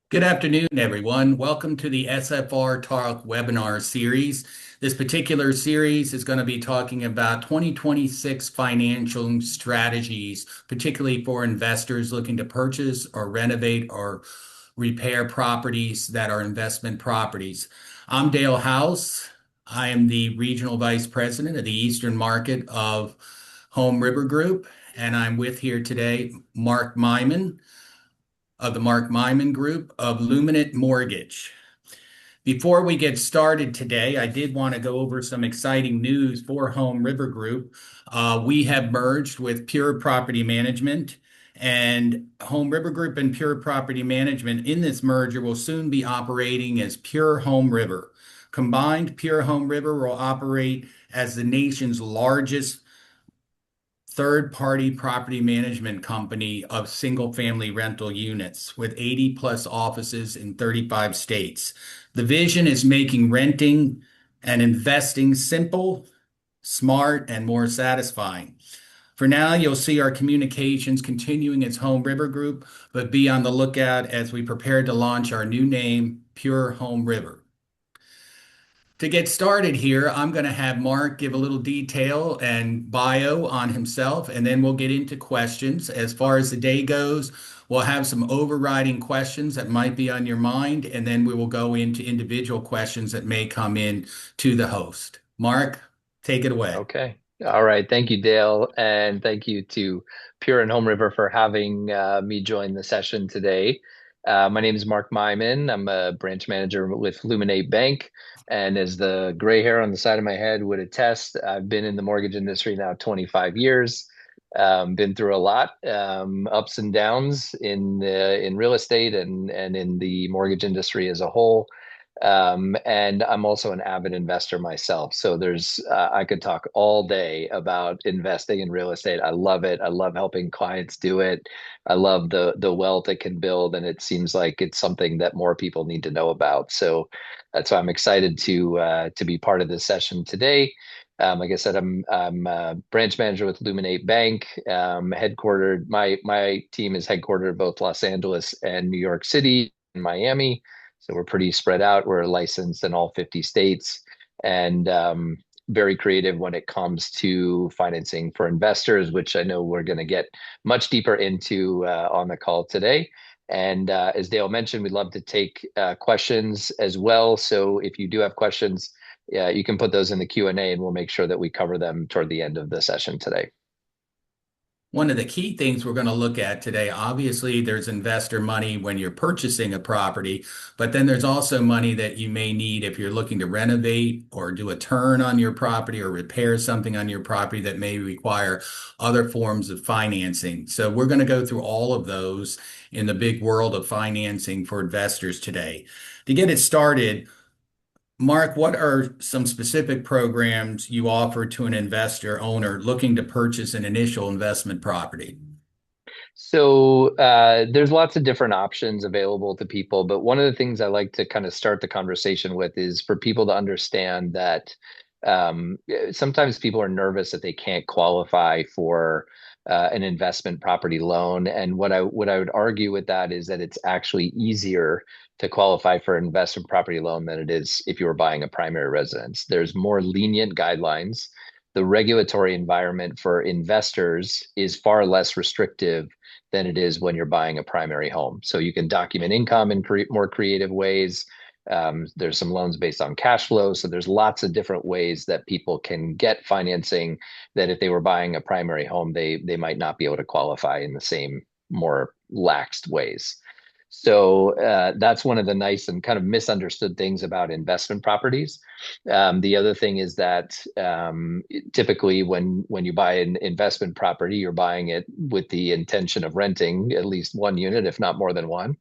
Good afternoon, everyone. Welcome to the SFR Talk webinar series. This particular series is going to be talking about 2026 financial strategies, particularly for investors looking to purchase or renovate or repair properties that are investment properties. I'm Dale House. I am the Regional Vice President of the Eastern Market of HomeRiver Group, and I'm with here today Mark Maimon of the Mark Maimon Group of Luminant Mortgage. Before we get started today, I did want to go over some exciting news for HomeRiver Group. We have merged with Pure Property Management, and HomeRiver Group and Pure Property Management in this merger will soon be operating as Pure HomeRiver. Combined, Pure HomeRiver will operate as the nation's largest third-party property management company of single-family rental units with 80 plus offices in 35 states. The vision is making renting and investing simple, smart, and more satisfying. For now, you'll see our communications continuing as HomeRiver Group, but be on the lookout as we prepare to launch our new name, Pure HomeRiver. To get started here, I'm going to have Mark give a little detail and bio on himself, and then we'll get into questions. As far as the day goes, we'll have some overriding questions that might be on your mind, and then we will go into individual questions that may come in to the host. Mark, take it away. Okay. All right. Thank you, Dale. And thank you to Pure and Home River for having me join the session today. My name is Mark Maimon. I'm a branch manager with Luminate Bank. And as the gray hair on the side of my head would attest, I've been in the mortgage industry now 25 years. Been through a lot, ups and downs in real estate and in the mortgage industry as a whole. And I'm also an avid investor myself. So I could talk all day about investing in real estate. I love it. I love helping clients do it. I love the wealth it can build, and it seems like it's something that more people need to know about. So that's why I'm excited to be part of this session today. Like I said, I'm a branch manager with Luminate Bank, headquartered. My team is headquartered both Los Angeles and New York City and Miami. So we're pretty spread out. We're licensed in all 50 states and very creative when it comes to financing for investors, which I know we're going to get much deeper into on the call today. And as Dale mentioned, we'd love to take questions as well. So if you do have questions, you can put those in the Q&A and we'll make sure that we cover them toward the end of the session today. One of the key things we're going to look at today, obviously, there's investor money when you're purchasing a property, but then there's also money that you may need if you're looking to renovate or do a turn on your property or repair something on your property that may require other forms of financing. So we're going to go through all of those in the big world of financing for investors today. To get it started, Mark, what are some specific programs you offer to an investor owner looking to purchase an initial investment property? So there's lots of different options available to people, but one of the things I like to kind of start the conversation with is for people to understand that sometimes people are nervous that they can't qualify for an investment property loan. And what I would argue with that is that it's actually easier to qualify for an investment property loan than it is if you were buying a primary residence. There's more lenient guidelines. The regulatory environment for investors is far less restrictive than it is when you're buying a primary home. So you can document income in more creative ways. There's some loans based on cash flow. So there's lots of different ways that people can get financing that if they were buying a primary home, they might not be able to qualify in the same more laxed ways. So that's one of the nice and kind of misunderstood things about investment properties. The other thing is that typically when you buy an investment property, you're buying it with the intention of renting at least one unit, if not more than one.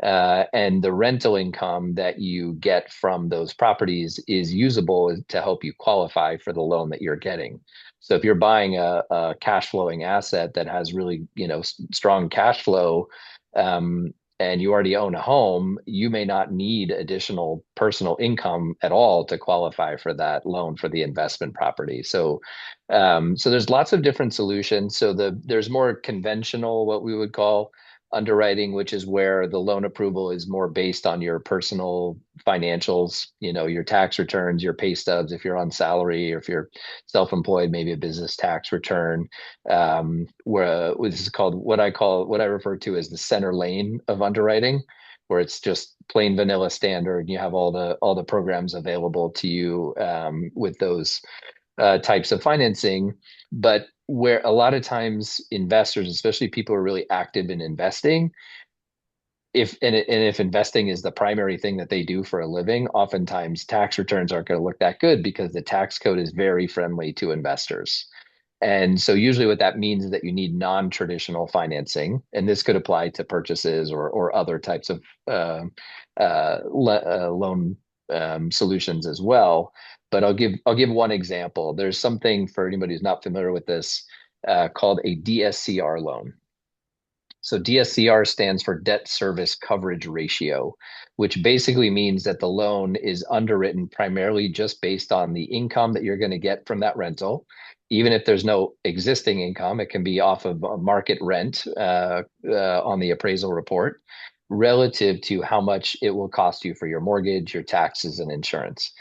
And the rental income that you get from those properties is usable to help you qualify for the loan that you're getting. So if you're buying a cash flowing asset that has really, strong cash flow, and you already own a home, you may not need additional personal income at all to qualify for that loan for the investment property. So there's lots of different solutions. So there's more conventional, what we would call underwriting, which is where the loan approval is more based on your personal financials, your tax returns, your pay stubs, if you're on salary or if you're self-employed, maybe a business tax return, where this is called what I refer to as the center lane of underwriting, where it's just plain vanilla standard. And you have all the programs available to you with those types of financing, but where a lot of times investors, especially people who are really active in investing, if investing is the primary thing that they do for a living, oftentimes tax returns aren't going to look that good because the tax code is very friendly to investors. And so usually what that means is that you need non-traditional financing, and this could apply to purchases or other types of loan solutions as well. But I'll give one example. There's something for anybody who's not familiar with this called a DSCR loan. So DSCR stands for debt service coverage ratio, which basically means that the loan is underwritten primarily just based on the income that you're going to get from that rental. Even if there's no existing income, it can be off of a market rent on the appraisal report relative to how much it will cost you for your mortgage, your taxes, and insurance.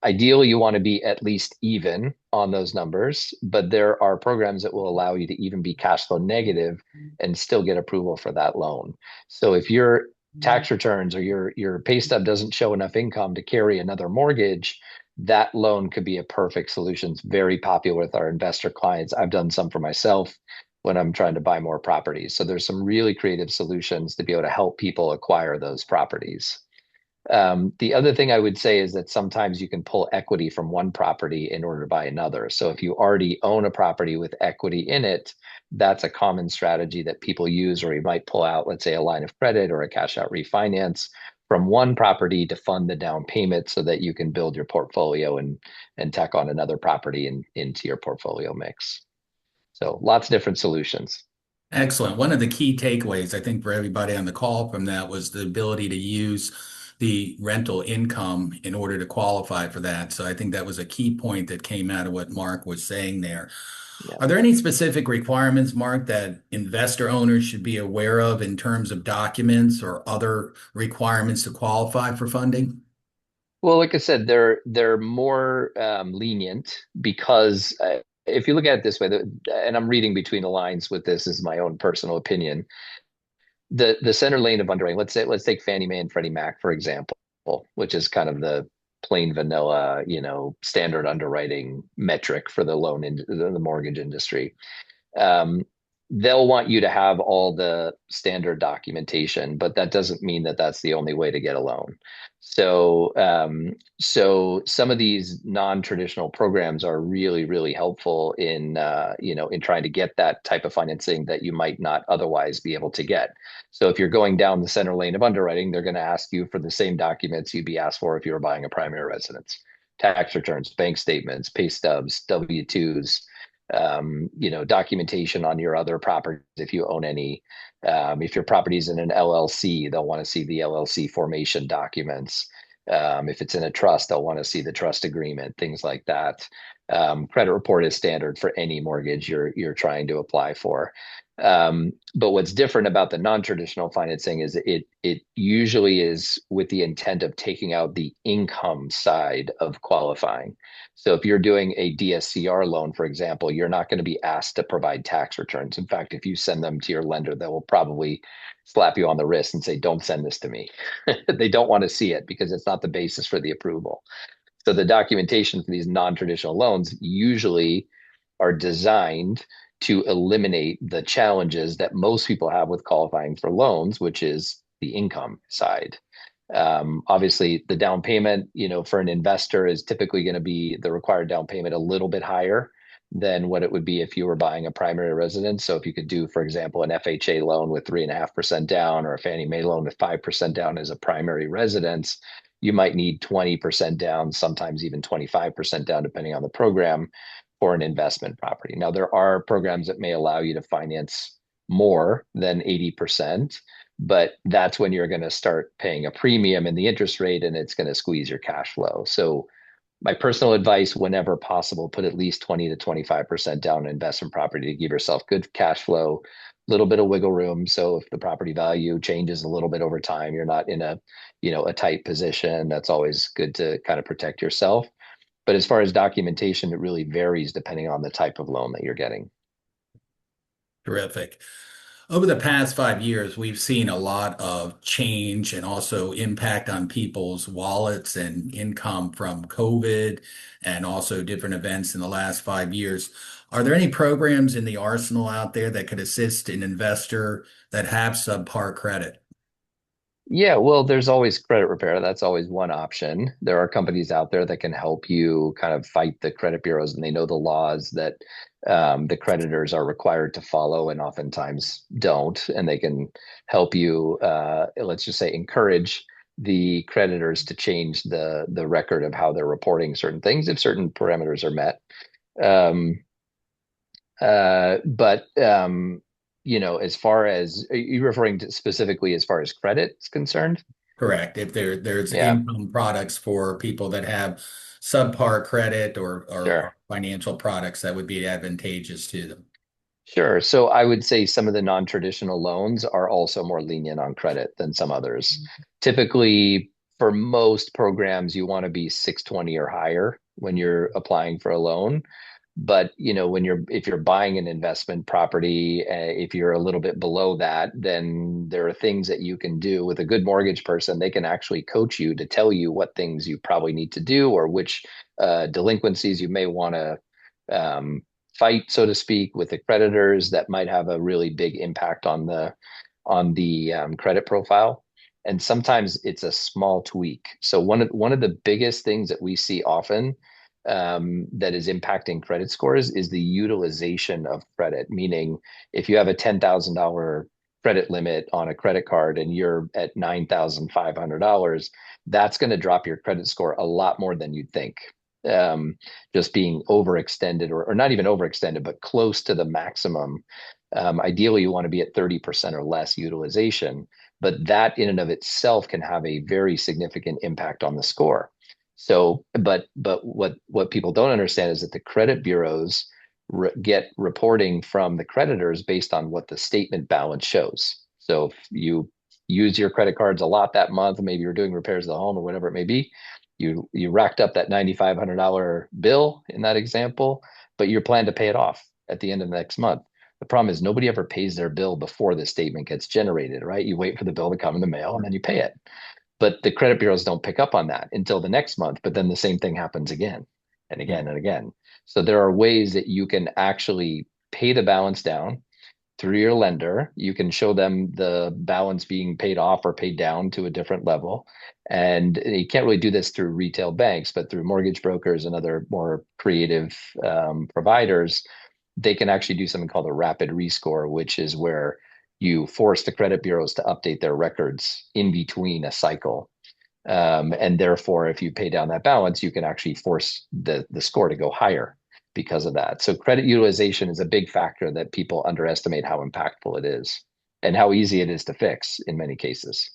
Ideally, you want to be at least even on those numbers, but there are programs that will allow you to even be cash flow negative and still get approval for that loan. So if your tax returns or your pay stub doesn't show enough income to carry another mortgage, that loan could be a perfect solution. It's very popular with our investor clients. I've done some for myself when I'm trying to buy more properties. So there's some really creative solutions to be able to help people acquire those properties. The other thing I would say is that sometimes you can pull equity from one property in order to buy another. So if you already own a property with equity in it, that's a common strategy that people use, or you might pull out, let's say, a line of credit or a cash out refinance from one property to fund the down payment so that you can build your portfolio and tack on another property into your portfolio mix. So lots of different solutions. Excellent. One of the key takeaways, I think, for everybody on the call from that was the ability to use the rental income in order to qualify for that. So I think that was a key point that came out of what Mark was saying there. Yeah. Are there any specific requirements, Mark, that investor owners should be aware of in terms of documents or other requirements to qualify for funding? Well, like I said, they're more lenient because if you look at it this way, and I'm reading between the lines with this, is my own personal opinion. The center lane of underwriting. Let's take Fannie Mae and Freddie Mac for example, which is kind of the plain vanilla, standard underwriting metric for the loan in the mortgage industry. um, they'll want you to have all the standard documentation, but that doesn't mean that that's the only way to get a loan. So some of these non-traditional programs are really, really helpful in trying to get that type of financing that you might not otherwise be able to get. So if you're going down the center lane of underwriting, they're going to ask you for the same documents you'd be asked for if you were buying a primary residence: tax returns, bank statements, pay stubs, W-2s, documentation on your other properties if you own any. If your property is in an LLC, they'll want to see the LLC formation documents. If it's in a trust, they'll want to see the trust agreement, things like that. Credit report is standard for any mortgage you're trying to apply for. But what's different about the non-traditional financing is it usually is with the intent of taking out the income side of qualifying. So if you're doing a DSCR loan, for example, you're not going to be asked to provide tax returns. In fact, if you send them to your lender, they will probably slap you on the wrist and say, "Don't send this to me." They don't want to see it because it's not the basis for the approval. So the documentation for these non-traditional loans usually are designed to eliminate the challenges that most people have with qualifying for loans, which is the income side. Obviously, the down payment, for an investor is typically going to be the required down payment a little bit higher than what it would be if you were buying a primary residence. So if you could do, for example, an FHA loan with 3.5% down or a Fannie Mae loan with 5% down as a primary residence, you might need 20% down, sometimes even 25% down, depending on the program, for an investment property. Now, there are programs that may allow you to finance more than 80%, but that's when you're going to start paying a premium in the interest rate and it's going to squeeze your cash flow. So My personal advice, whenever possible, put at least 20 to 25% down in investment property to give yourself good cash flow, a little bit of wiggle room. So if the property value changes a little bit over time, you're not in a tight position. That's always good to kind of protect yourself. But as far as documentation, it really varies depending on the type of loan that you're getting. Terrific. Over the past 5 years, we've seen a lot of change and also impact on people's wallets and income from COVID and also different events in the last 5 years. Are there any programs in the arsenal out there that could assist an investor that have subpar credit? Yeah, well, there's always credit repair. That's always one option. There are companies out there that can help you kind of fight the credit bureaus, and they know the laws that the creditors are required to follow and oftentimes don't. And they can help you, let's just say, encourage the creditors to change the record of how they're reporting certain things if certain parameters are met. Um, but as far as are you referring to specifically as far as credit is concerned? Correct. If there's Yeah, income products for people that have subpar credit or sure. financial products that would be advantageous to them. Sure. So I would say some of the non-traditional loans are also more lenient on credit than some others. Typically, for most programs, you want to be 620 or higher when you're applying for a loan. But if you're buying an investment property, if you're a little bit below that, then there are things that you can do with a good mortgage person. They can actually coach you to tell you what things you probably need to do or which delinquencies you may want to um, fight, so to speak, with the creditors that might have a really big impact on the credit profile. And sometimes it's a small tweak. So one of the biggest things that we see often that is impacting credit scores is the utilization of credit. Meaning, if you have a $10,000 credit limit on a credit card and you're at $9,500, that's going to drop your credit score a lot more than you'd think. Just being overextended or not even overextended, but close to the maximum. Ideally, you want to be at 30% or less utilization, but that in and of itself can have a very significant impact on the score. So, but what people don't understand is that the credit bureaus get reporting from the creditors based on what the statement balance shows. So if you use your credit cards a lot that month, maybe you're doing repairs to the home or whatever it may be, you racked up that $9,500 bill in that example, but you plan to pay it off at the end of the next month. The problem is nobody ever pays their bill before the statement gets generated, right? You wait for the bill to come in the mail and then you pay it. But the credit bureaus don't pick up on that until the next month. But then the same thing happens again and again and again. So there are ways that you can actually pay the balance down through your lender. You can show them the balance being paid off or paid down to a different level. And you can't really do this through retail banks, but through mortgage brokers and other more creative providers, they can actually do something called a rapid rescore, which is where you force the credit bureaus to update their records in between a cycle. And therefore, if you pay down that balance, you can actually force the score to go higher because of that. So credit utilization is a big factor that people underestimate how impactful it is and how easy it is to fix in many cases.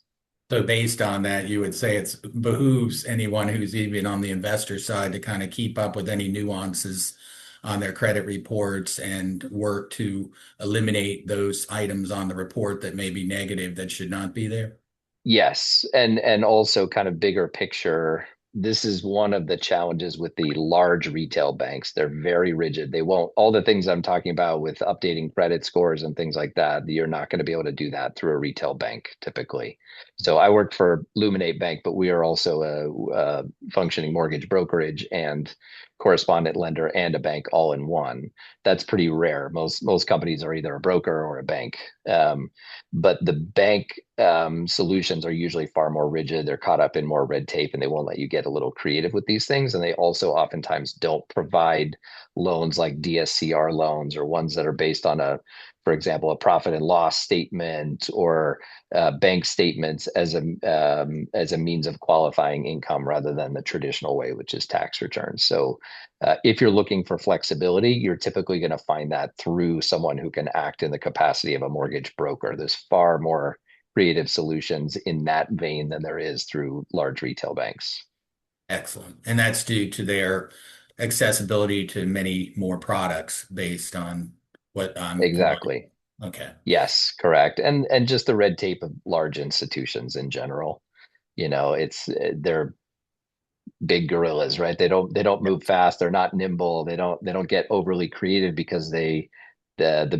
So based on that, you would say it behooves anyone who's even on the investor side to kind of keep up with any nuances on their credit reports and work to eliminate those items on the report that may be negative that should not be there. Yes, and also kind of bigger picture. This is one of the challenges with the large retail banks. They're very rigid. They won't, all the things I'm talking about with updating credit scores and things like that, you're not going to be able to do that through a retail bank typically. So I work for Luminate Bank, but we are also a functioning mortgage brokerage and correspondent lender and a bank all in one. That's pretty rare. Most companies are either a broker or a bank. But the bank solutions are usually far more rigid. They're caught up in more red tape and they won't let you get a little creative with these things. And they also oftentimes don't provide loans like DSCR loans or ones that are based on for example, a profit and loss statement or bank statements as a means of qualifying income rather than the traditional way, which is tax returns. So if you're looking for flexibility, you're typically going to find that through someone who can act in the capacity of a mortgage broker. There's far more creative solutions in that vein than there is through large retail banks. Excellent. And that's due to their accessibility to many more products based on what I'm familiar. Exactly. Okay. Yes, correct. And just the red tape of large institutions in general. It's they're big gorillas, right? They don't move fast. They're not nimble. They don't get overly creative because the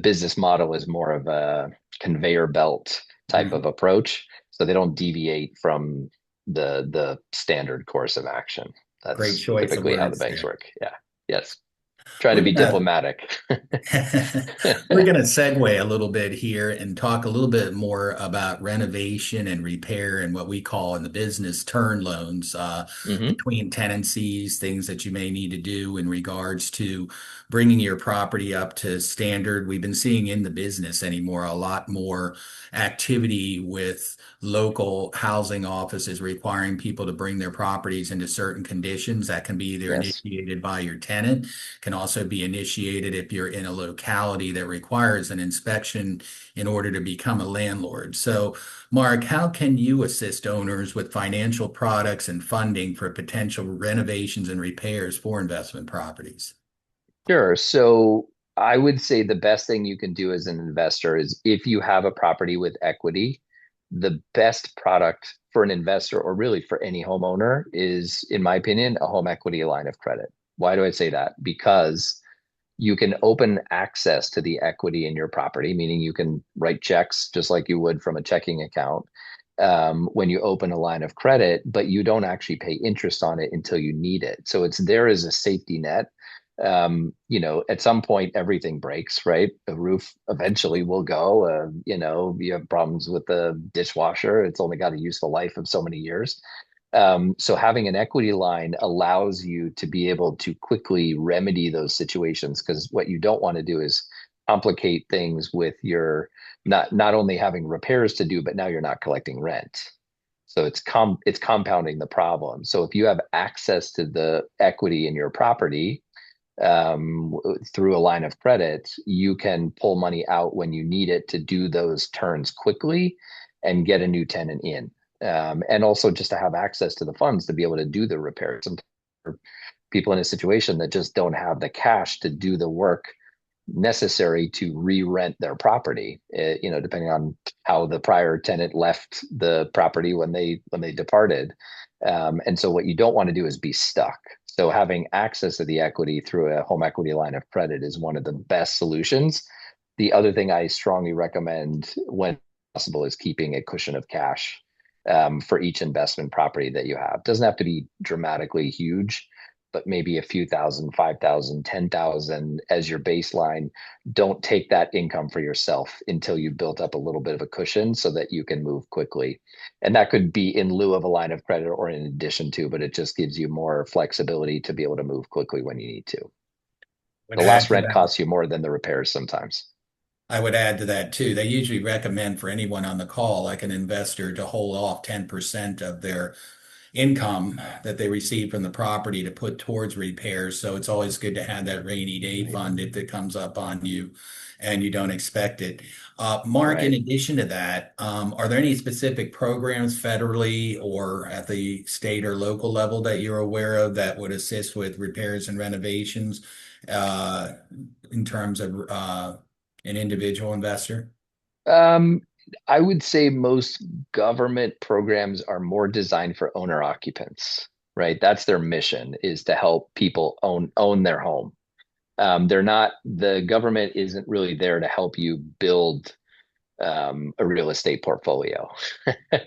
business model is more of a conveyor belt type of Mhm. approach. So they don't deviate from the standard course of action. Great That's choice of typically how the words banks there. work. Yeah. Yes. Try to We're be gonna diplomatic. We're going to segue a little bit here and talk a little bit more about renovation and repair and what we call in the business turn loans, Hmm. between tenancies, things that you may need to do in regards to bringing your property up to standard. We've been seeing in the business anymore a lot more activity with local housing offices requiring people to bring their properties into certain conditions that can be either Yes. initiated by your tenant, can also be initiated if you're in a locality that requires an inspection in order to become a landlord. So, Mark, how can you assist owners with financial products and funding for potential renovations and repairs for investment properties? Sure. So I would say the best thing you can do as an investor is if you have a property with equity, the best product for an investor or really for any homeowner is, in my opinion, a home equity line of credit. Why do I say that? Because you can open access to the equity in your property, meaning you can write checks just like you would from a checking account when you open a line of credit, but you don't actually pay interest on it until you need it. So it's there as a safety net. At some point, everything breaks, right? The roof eventually will go. You have problems with the dishwasher. It's only got a useful life of so many years. So having an equity line allows you to be able to quickly remedy those situations because what you don't want to do is complicate things with your not only having repairs to do, but now you're not collecting rent. So it's compounding the problem. So if you have access to the equity in your property through a line of credit, you can pull money out when you need it to do those turns quickly and get a new tenant in. And also just to have access to the funds to be able to do the repairs. Sometimes people in a situation that just don't have the cash to do the work necessary to re-rent their property, depending on how the prior tenant left the property when they departed. And so what you don't want to do is be stuck. So having access to the equity through a home equity line of credit is one of the best solutions. The other thing I strongly recommend when possible is keeping a cushion of cash for each investment property that you have. It doesn't have to be dramatically huge, but maybe a few thousand, 5,000, 10,000 as your baseline. Don't take that income for yourself until you've built up a little bit of a cushion so that you can move quickly. And that could be in lieu of a line of credit or in addition to, but it just gives you more flexibility to be able to move quickly when you need to. Would The add last to rent that. costs you more than the repairs sometimes. I would add to that too. They usually recommend for anyone on the call, like an investor, to hold off 10% of their income that they receive from the property to put towards repairs. So it's always good to have that rainy day fund if it comes up on you and you don't expect it. Mark, in Right. addition to that, are there any specific programs federally or at the state or local level that you're aware of that would assist with repairs and renovations uh, in terms of an individual investor? Um, I would say most government programs are more designed for owner occupants, right? That's their mission is to help people own their home. The government isn't really there to help you build a real estate portfolio,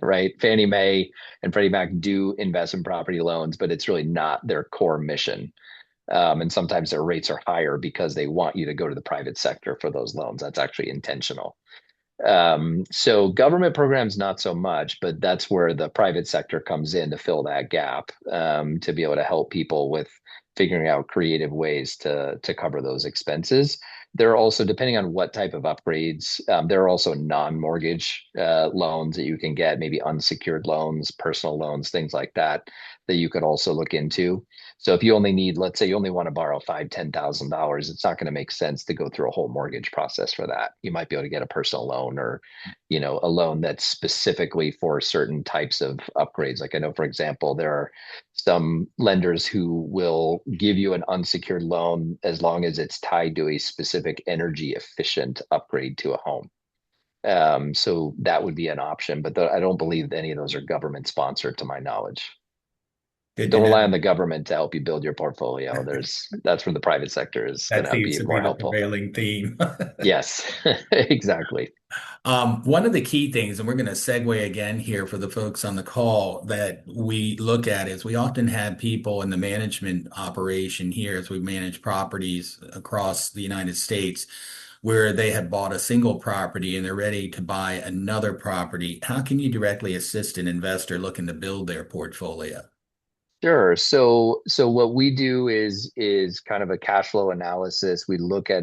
right? Fannie Mae and Freddie Mac do investment property loans, but it's really not their core mission. And sometimes their rates are higher because they want you to go to the private sector for those loans. That's actually intentional. So government programs, not so much, but that's where the private sector comes in to fill that gap, to be able to help people with figuring out creative ways to cover those expenses. There are also, depending on what type of upgrades, there are also non-mortgage loans that you can get, maybe unsecured loans, personal loans, things like that, that you could also look into. So if you only need, let's say you only want to borrow $5,000, $10,000, it's not going to make sense to go through a whole mortgage process for that. You might be able to get a personal loan or, a loan that's specifically for certain types of upgrades. Like I know, for example, there are some lenders who will give you an unsecured loan as long as it's tied to a specific energy efficient upgrade to a home. So that would be an option, but I don't believe any of those are government sponsored to my knowledge. Good to Don't know. rely on the government to help you build your portfolio. That's where the private sector is going That to seems be to be more the helpful. prevailing theme. Yes, exactly. One of the key things, and we're going to segue again here for the folks on the call, that we look at is we often have people in the management operation here as we manage properties across the United States where they have bought a single property and they're ready to buy another property. How can you directly assist an investor looking to build their portfolio? Sure. So what we do is kind of a cash flow analysis. We look at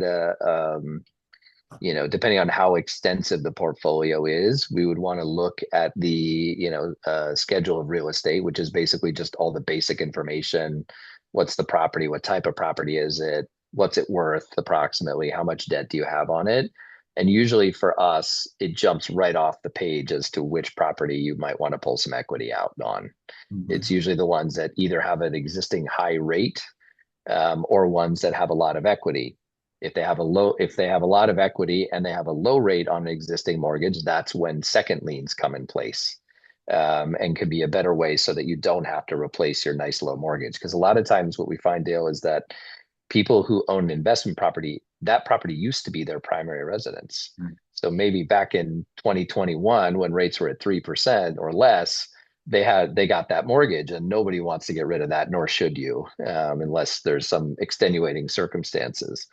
depending on how extensive the portfolio is, we would want to look at the, schedule of real estate, which is basically just all the basic information. What's the property? What type of property is it? What's it worth approximately? How much debt do you have on it? And usually for us, it jumps right off the page as to which property you might want to pull some equity out on. It's Mhm. usually the ones that either have an existing high rate or ones that have a lot of equity. If they have a lot of equity and they have a low rate on an existing mortgage, that's when second liens come in place, and could be a better way so that you don't have to replace your nice low mortgage. Because a lot of times, what we find, Dale, is that people who own an investment property, that property used to be their primary residence. So maybe back in 2021, when rates were at 3% or less, they got that mortgage, and nobody wants to get rid of that, nor should you, unless there's some extenuating circumstances.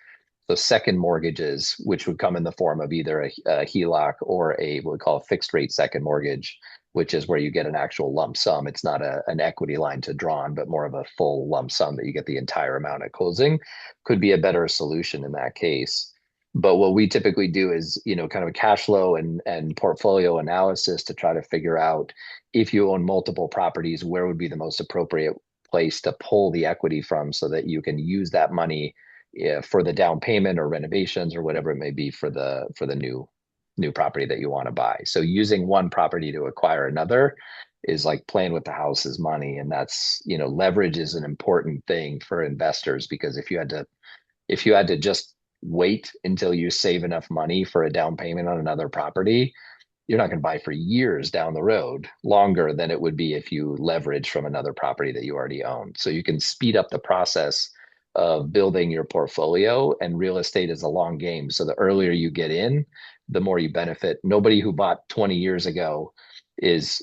So second mortgages, which would come in the form of either a HELOC or a what we call a fixed rate second mortgage, which is where you get an actual lump sum. It's not an equity line to draw on, but more of a full lump sum that you get the entire amount at closing, could be a better solution in that case. But what we typically do is, kind of a cash flow and portfolio analysis to try to figure out, if you own multiple properties, where would be the most appropriate place to pull the equity from so that you can use that money, for the down payment or renovations or whatever it may be for the new property that you want to buy. So using one property to acquire another is like playing with the house's money. And that's, leverage is an important thing for investors, because if you had to just wait until you save enough money for a down payment on another property, you're not going to buy for years down the road, longer than it would be if you leverage from another property that you already own. So you can speed up the process of building your portfolio, and real estate is a long game. So the earlier you get in, the more you benefit. Nobody who bought 20 years ago is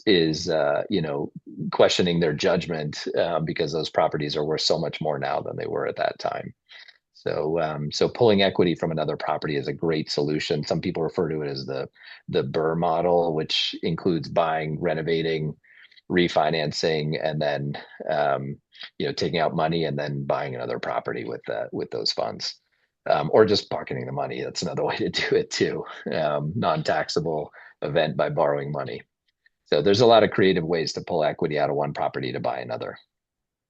questioning their judgment, because those properties are worth so much more now than they were at that time. So pulling equity from another property is a great solution. Some people refer to it as the BRRRR model, which includes buying, renovating, refinancing, and then taking out money and then buying another property with those funds, or just pocketing the money. That's another way to do it too. Non-taxable event by borrowing money. So there's a lot of creative ways to pull equity out of one property to buy another.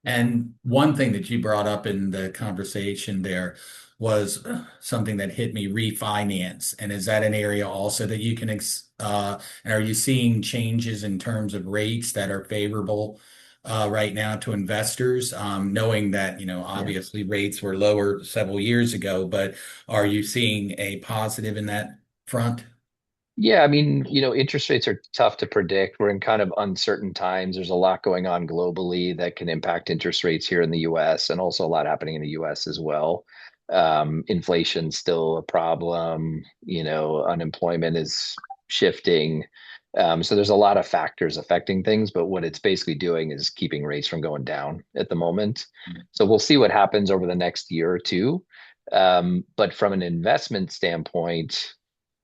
And one thing that you brought up in the conversation there was something that hit me, refinance. And is that an area also that you can, and are you seeing changes in terms of rates that are favorable right now to investors? Knowing that, Yeah. obviously rates were lower several years ago, but are you seeing a positive in that front? Yeah, I mean, interest rates are tough to predict. We're in kind of uncertain times. There's a lot going on globally that can impact interest rates here in the US, and also a lot happening in the US as well. Inflation's still a problem, unemployment is shifting. So there's a lot of factors affecting things, but what it's basically doing is keeping rates from going down at the moment. So we'll see what happens over the next year or two. But from an investment standpoint,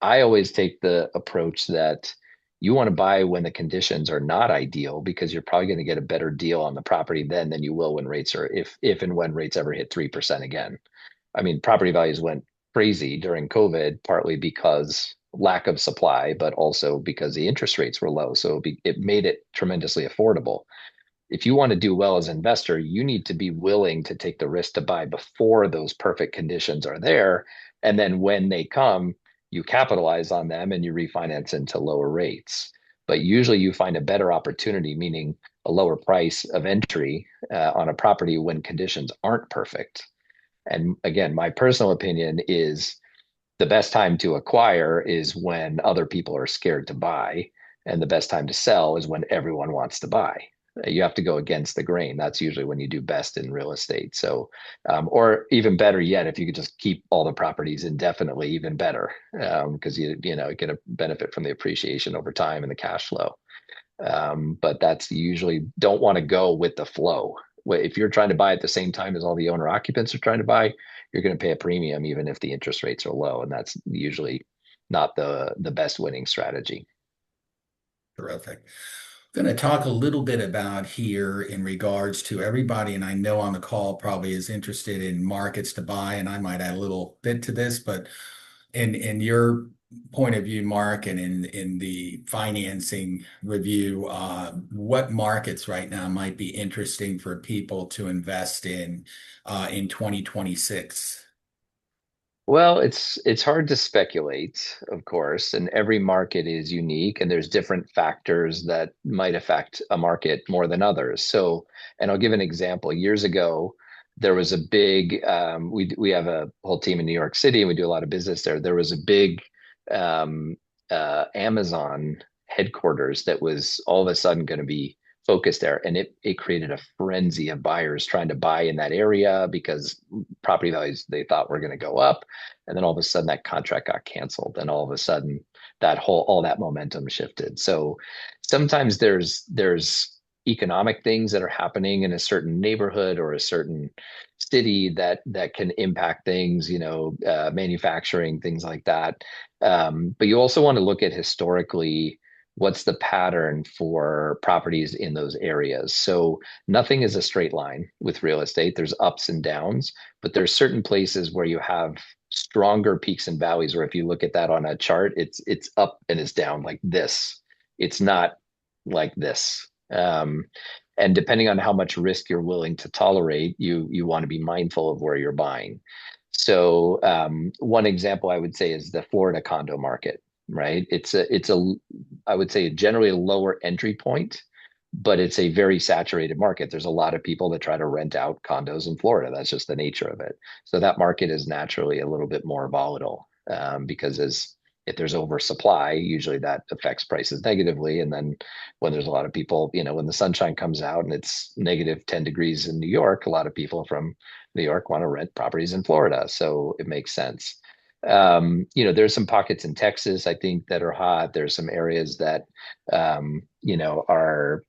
I always take the approach that you want to buy when the conditions are not ideal, because you're probably going to get a better deal on the property then than you will when rates are, if and when rates ever hit 3% again. I mean, property values went crazy during COVID, partly because lack of supply, but also because the interest rates were low. So it made it tremendously affordable. if you want to do well as an investor, you need to be willing to take the risk to buy before those perfect conditions are there. And then when they come, you capitalize on them and you refinance into lower rates. But usually you find a better opportunity, meaning a lower price of entry on a property when conditions aren't perfect. And again, my personal opinion is the best time to acquire is when other people are scared to buy, and the best time to sell is when everyone wants to buy. You have to go against the grain. That's usually when you do best in real estate. So, or even better yet, if you could just keep all the properties indefinitely, even better, because you get a benefit from the appreciation over time and the cash flow. But that's usually don't want to go with the flow. If you're trying to buy at the same time as all the owner occupants are trying to buy, you're going to pay a premium even if the interest rates are low, and that's usually not the best winning strategy. Terrific. Going to talk a little bit about here in regards to everybody, and I know on the call probably is interested in markets to buy, and I might add a little bit to this, but in your point of view, Mark, and in the financing review, what markets right now might be interesting for people to invest in 2026? Well, it's hard to speculate, of course, and every market is unique, and there's different factors that might affect a market more than others. So, and I'll give an example. Years ago, there was a big we have a whole team in New York City, and we do a lot of business there. There was a big um, Amazon headquarters that was all of a sudden going to be focused there, and it created a frenzy of buyers trying to buy in that area because property values they thought were going to go up, and then all of a sudden that contract got canceled, and all of a sudden that whole all that momentum shifted. So sometimes there's economic things that are happening in a certain neighborhood or a certain city that can impact things, manufacturing, things like that. But you also want to look at historically what's the pattern for properties in those areas. So nothing is a straight line with real estate. There's ups and downs, but there's certain places where you have stronger peaks and valleys, where if you look at that on a chart, it's up and it's down like this. It's not like this. And depending on how much risk you're willing to tolerate, you want to be mindful of where you're buying. So one example I would say is the Florida condo market, right? It's a I would say generally a lower entry point, but it's a very saturated market. There's a lot of people that try to rent out condos in Florida. That's just the nature of it. So that market is naturally a little bit more volatile because if there's oversupply, usually that affects prices negatively. And then when there's a lot of people, when the sunshine comes out and it's negative 10 degrees in New York, a lot of people from New York want to rent properties in Florida. So it makes sense. There's some pockets in Texas, I think, that are hot. There's some areas that, are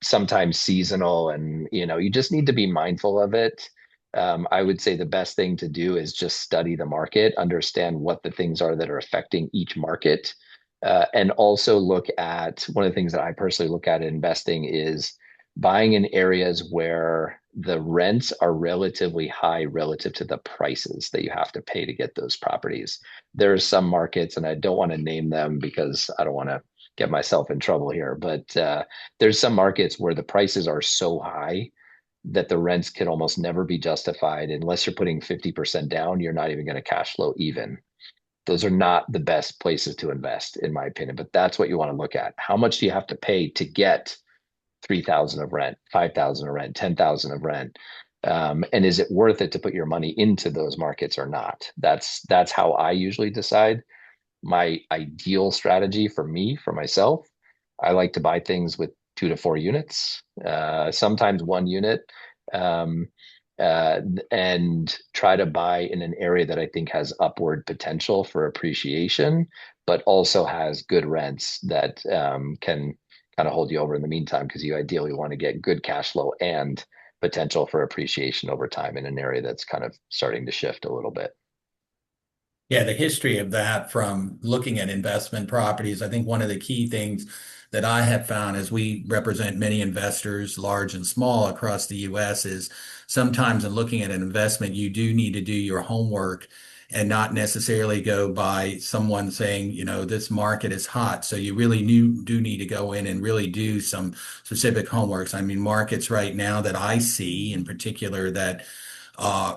sometimes seasonal, and you just need to be mindful of it. I would say the best thing to do is just study the market, understand what the things are that are affecting each market, and also look at one of the things that I personally look at in investing is buying in areas where the rents are relatively high relative to the prices that you have to pay to get those properties. There are some markets, and I don't want to name them because I don't want to get myself in trouble here, but there's some markets where the prices are so high that the rents can almost never be justified unless you're putting 50% down. You're not even going to cash flow even. Those are not the best places to invest, in my opinion, but that's what you want to look at. How much do you have to pay to get 3,000 of rent, 5,000 of rent, 10,000 of rent? And is it worth it to put your money into those markets or not? That's how I usually decide. My ideal strategy for me, for myself, I like to buy things with 2 to 4 units, sometimes 1 unit, um, and try to buy in an area that I think has upward potential for appreciation, but also has good rents that can kind of hold you over in the meantime, because you ideally want to get good cash flow and potential for appreciation over time in an area that's kind of starting to shift a little bit. Yeah, the history of that from looking at investment properties, I think one of the key things that I have found as we represent many investors, large and small, across the US is sometimes in looking at an investment, you do need to do your homework and not necessarily go by someone saying, this market is hot. So you really do need to go in and really do some specific homeworks. I mean, markets right now that I see in particular that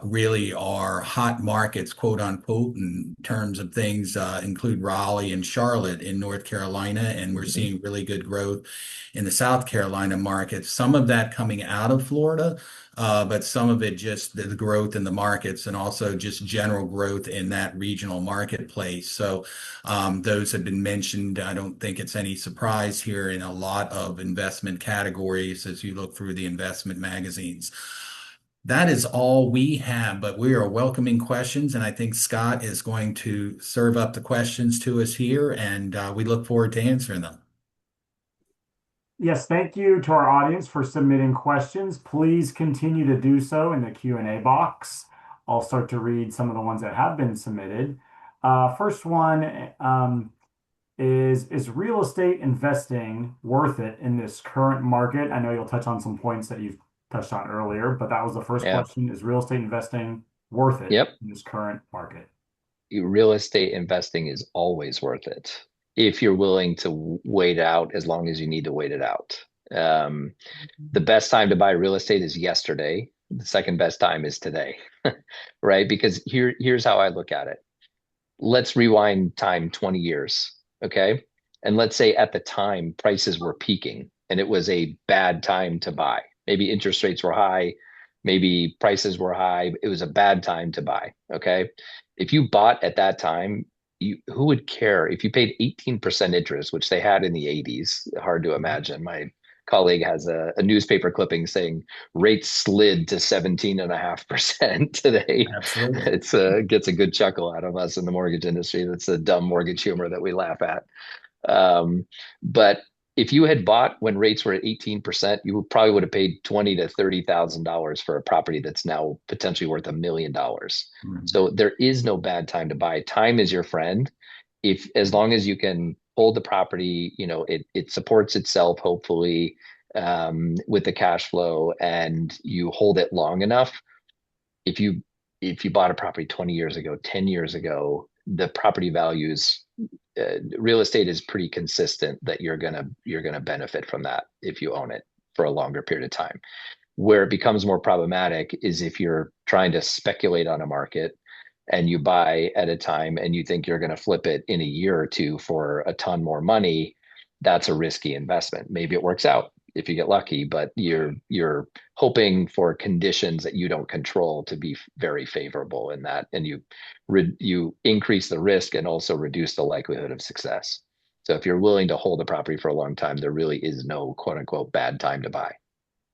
really are hot markets, quote unquote, in terms of things include Raleigh and Charlotte in North Carolina, and we're Mhm. seeing really good growth in the South Carolina market. Some of that coming out of Florida, but some of it just the growth in the markets and also just general growth in that regional marketplace. So those have been mentioned. I don't think it's any surprise here in a lot of investment categories as you look through the investment magazines. That is all we have, but we are welcoming questions, and I think Scott is going to serve up the questions to us here, and we look forward to answering them. Yes, thank you to our audience for submitting questions. Please continue to do so in the Q&A box. I'll start to read some of the ones that have been submitted. First one is real estate investing worth it in this current market? I know you'll touch on some points that you've touched on earlier, but that was the first Yeah. question. Is real estate investing worth it Yep. in this current market? Real estate investing is always worth it if you're willing to wait out as long as you need to wait it out. Um, the best time to buy real estate is yesterday. The second best time is today, right? Because here's how I look at it. Let's rewind time 20 years, okay? And let's say at the time prices were peaking and it was a bad time to buy. Maybe interest rates were high, maybe prices were high. It was a bad time to buy, okay? If you bought at that time, who would care if you paid 18% interest, which they had in the 80s? Hard to imagine. My colleague has a newspaper clipping saying rates slid to 17.5% today. Absolutely. It's gets a good chuckle out of us in the mortgage industry. That's the dumb mortgage humor that we laugh at. But if you had bought when rates were at 18%, you probably would have paid $20,000 to $30,000 for a property that's now potentially worth $1 million. Mhm. So there is no bad time to buy. Time is your friend. If as long as you can hold the property, it supports itself hopefully with the cash flow, and you hold it long enough. If you bought a property 20 years ago, 10 years ago, the property values, real estate is pretty consistent that you're gonna benefit from that if you own it for a longer period of time. Where it becomes more problematic is if you're trying to speculate on a market and you buy at a time and you think you're going to flip it in a year or two for a ton more money. That's a risky investment. Maybe it works out if you get lucky, but you're hoping for conditions that you don't control to be very favorable in that, and you increase the risk and also reduce the likelihood of success. So if you're willing to hold a property for a long time, there really is no quote unquote bad time to buy.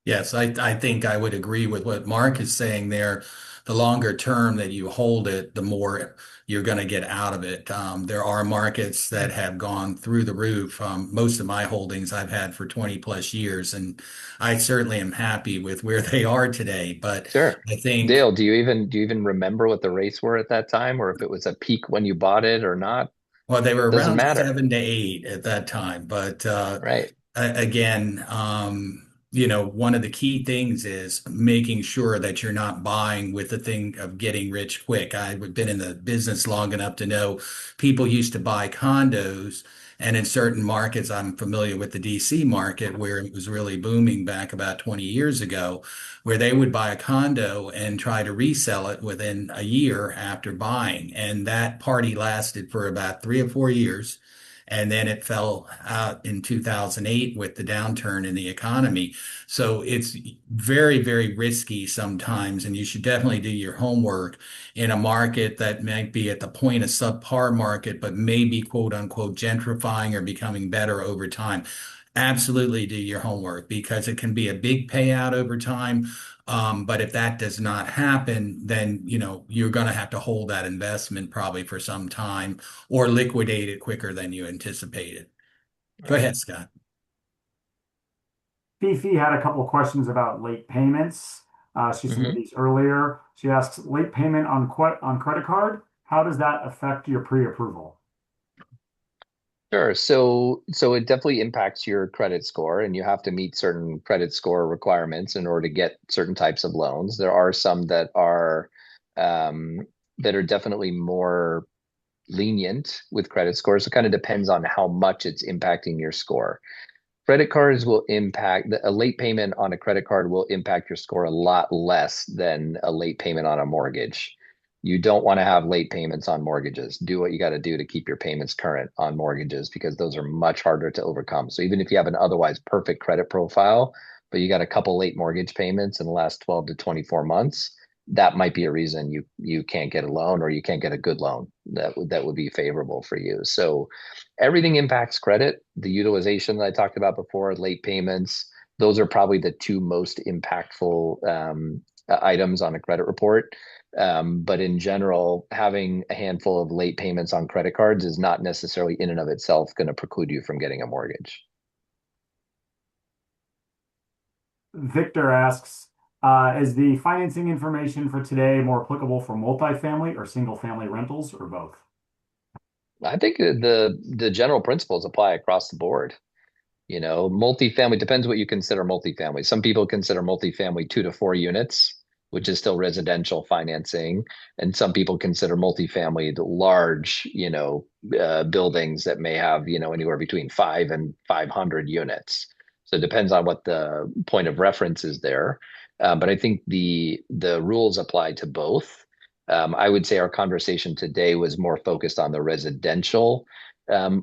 Yes, I think I would agree with what Mark is saying there. The longer term that you hold it, the more you're going to get out of it. There are markets that have gone through the roof. Most of my holdings I've had for 20 plus years, and I certainly am happy with where they are today. But Sure. I think, Dale, do you even remember what the rates were at that time, or if it was a peak when you bought it or not? well, they were Doesn't around matter, 7 to 8 at that time. But right? again, one of the key things is making sure that you're not buying with the thing of getting rich quick. I've been in the business long enough to know people used to buy condos, and in certain markets, I'm familiar with the DC market where it was really booming back about 20 years ago, where they would buy a condo and try to resell it within a year after buying. And that party lasted for about 3 or 4 years. And then it fell out in 2008 with the downturn in the economy. So it's very, very risky sometimes, and you should definitely do your homework in a market that might be at the point of subpar market, but maybe quote unquote gentrifying or becoming better over time. Absolutely do your homework because it can be a big payout over time. But if that does not happen, then you're going to have to hold that investment probably for some time or liquidate it quicker than you anticipated. Go Right. ahead, Scott. Fifi had a couple of questions about late payments. She submitted hmm these earlier. She asks, late payment on credit card, how does that affect your pre-approval? Sure. So it definitely impacts your credit score, and you have to meet certain credit score requirements in order to get certain types of loans. There are some that are that are definitely more lenient with credit scores. It kind of depends on how much it's impacting your score. Credit cards will impact a late payment on a credit card will impact your score a lot less than a late payment on a mortgage. You don't want to have late payments on mortgages. Do what you got to do to keep your payments current on mortgages because those are much harder to overcome. So even if you have an otherwise perfect credit profile, but you got a couple late mortgage payments in the last 12 to 24 months, that might be a reason you can't get a loan or you can't get a good loan that would be favorable for you. So everything impacts credit. The utilization that I talked about before, late payments, those are probably the two most impactful items on a credit report. But in general, having a handful of late payments on credit cards is not necessarily in and of itself going to preclude you from getting a mortgage. Victor asks, is the financing information for today more applicable for multifamily or single family rentals or both? I think the general principles apply across the board. You know, multifamily depends what you consider multifamily. Some people consider multifamily 2 to 4 units, which is still residential financing, and some people consider multifamily the large, buildings that may have, anywhere between 5 and 500 units. So it depends on what the point of reference is there. But I think the rules apply to both. I would say our conversation today was more focused on the residential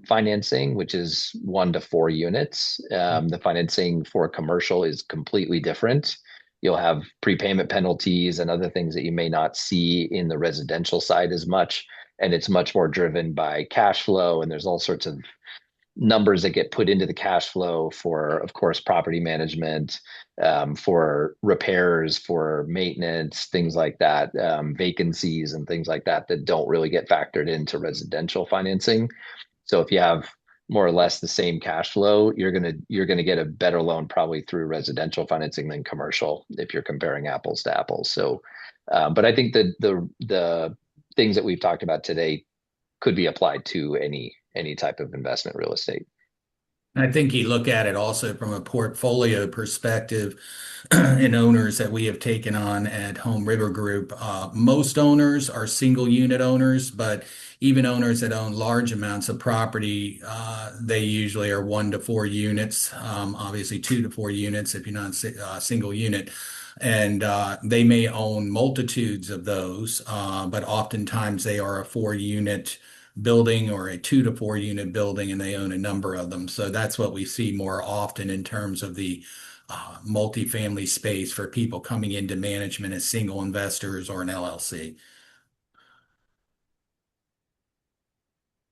financing, which is 1 to 4 units. The financing for commercial is completely different. You'll have prepayment penalties and other things that you may not see in the residential side as much. And it's much more driven by cash flow. And there's all sorts of numbers that get put into the cash flow for, of course, property management, for repairs, for maintenance, things like that, vacancies and things like that that don't really get factored into residential financing. So if you have more or less the same cash flow, you're gonna get a better loan probably through residential financing than commercial if you're comparing apples to apples. So, but I think that the things that we've talked about today could be applied to any type of investment real estate. I think you look at it also from a portfolio perspective and owners that we have taken on at HomeRiver Group. Most owners are single unit owners, but even owners that own large amounts of property, they usually are 1 to 4 units, obviously 2 to 4 units if you're not single unit. And they may own multitudes of those, but oftentimes they are a 4 unit building or a 2 to 4 unit building, and they own a number of them. So that's what we see more often in terms of the multifamily space for people coming into management as single investors or an LLC.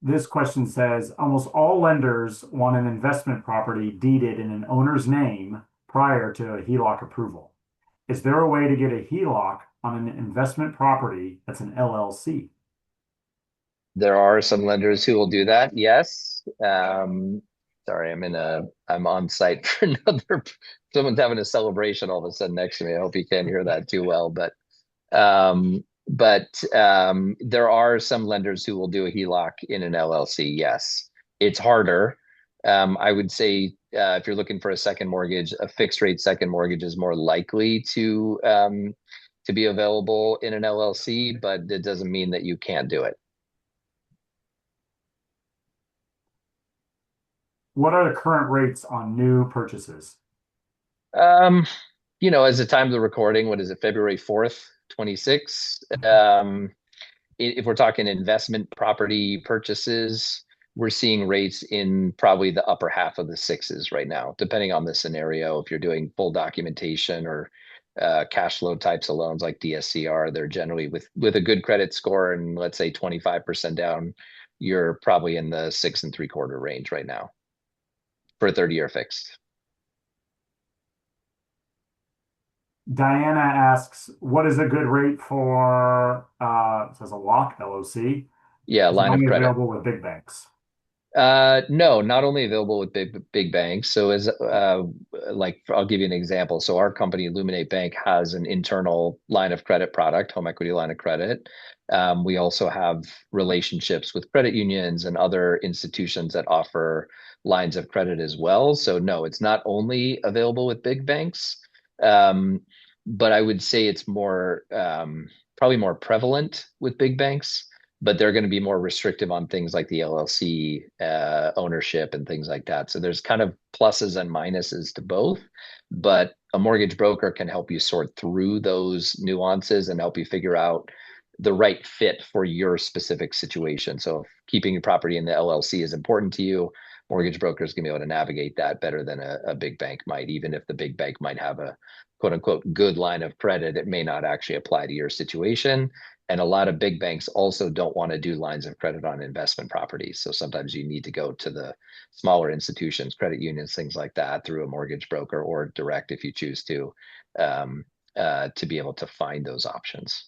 This question says, almost all lenders want an investment property deeded in an owner's name prior to a HELOC approval. Is there a way to get a HELOC on an investment property that's an LLC? There are some lenders who will do that. Yes. Sorry, I'm on site for someone's having a celebration all of a sudden next to me. I hope you can't hear that too well, but there are some lenders who will do a HELOC in an LLC. Yes, it's harder. I would say if you're looking for a second mortgage, a fixed rate second mortgage is more likely to be available in an LLC, but it doesn't mean that you can't do it. What are the current rates on new purchases? Um, as the time of the recording, what is it, February 4th, 26? If we're talking investment property purchases, we're seeing rates in probably the upper half of the sixes right now, depending on the scenario. If you're doing full documentation or cash flow types of loans like DSCR, they're generally with a good credit score and let's say 25% down, you're probably in the 6.75 range right now for a 30-year fixed. Diana asks, what is a good rate for, it says a lock, LOC? Yeah, Is it line of only credit. available with big banks? No, not only available with big banks. So as like I'll give you an example. So our company, Illuminate Bank, has an internal line of credit product, home equity line of credit. We also have relationships with credit unions and other institutions that offer lines of credit as well. So no, it's not only available with big banks, but I would say it's more probably more prevalent with big banks, but they're going to be more restrictive on things like the LLC ownership and things like that. So there's kind of pluses and minuses to both, but a mortgage broker can help you sort through those nuances and help you figure out the right fit for your specific situation. So if keeping your property in the LLC is important to you, mortgage brokers can be able to navigate that better than a big bank might. Even if the big bank might have a quote unquote good line of credit, it may not actually apply to your situation. And a lot of big banks also don't want to do lines of credit on investment properties. So sometimes you need to go to the smaller institutions, credit unions, things like that, through a mortgage broker or direct if you choose to be able to find those options.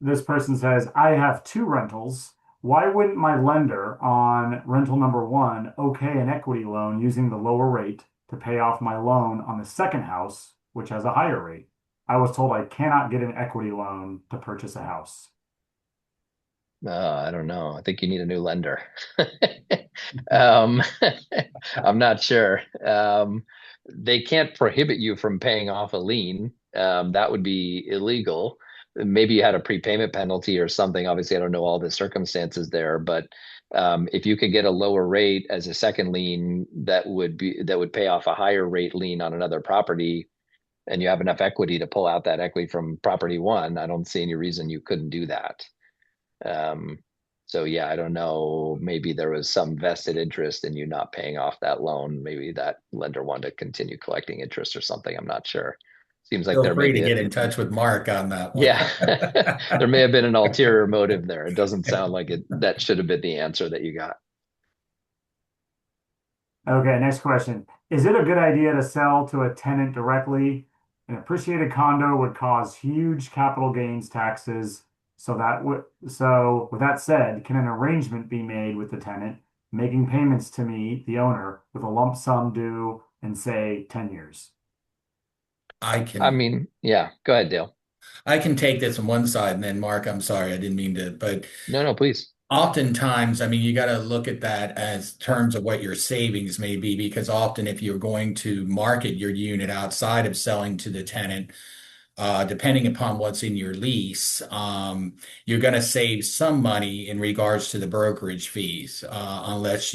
This person says, I have two rentals. Why wouldn't my lender on rental number one okay an equity loan using the lower rate to pay off my loan on the second house, which has a higher rate? I was told I cannot get an equity loan to purchase a house. I don't know. I think you need a new lender. um, I'm not sure. They can't prohibit you from paying off a lien. That would be illegal. Maybe you had a prepayment penalty or something. Obviously, I don't know all the circumstances there, but if you could get a lower rate as a second lien that would pay off a higher rate lien on another property, and you have enough equity to pull out that equity from property one, I don't see any reason you couldn't do that. Um, so yeah, I don't know. Maybe there was some vested interest in you not paying off that loan. Maybe that lender wanted to continue collecting interest or something. I'm not sure. Seems like Feel there may free to be get in touch with Mark on that one. yeah, there may have been an ulterior motive there. It doesn't sound like it that should have been the answer that you got. Okay, next question. Is it a good idea to sell to a tenant directly? An appreciated condo would cause huge capital gains taxes. So with that said, can an arrangement be made with the tenant making payments to me, the owner, with a lump sum due in say 10 years? I I can mean, yeah, go ahead, Dale. I can take this on one side and then Mark, I'm sorry, I didn't mean to, but No, no, please. oftentimes, I mean, you got to look at that as terms of what your savings may be, because often if you're going to market your unit outside of selling to the tenant, depending upon what's in your lease, you're going to save some money in regards to the brokerage fees, unless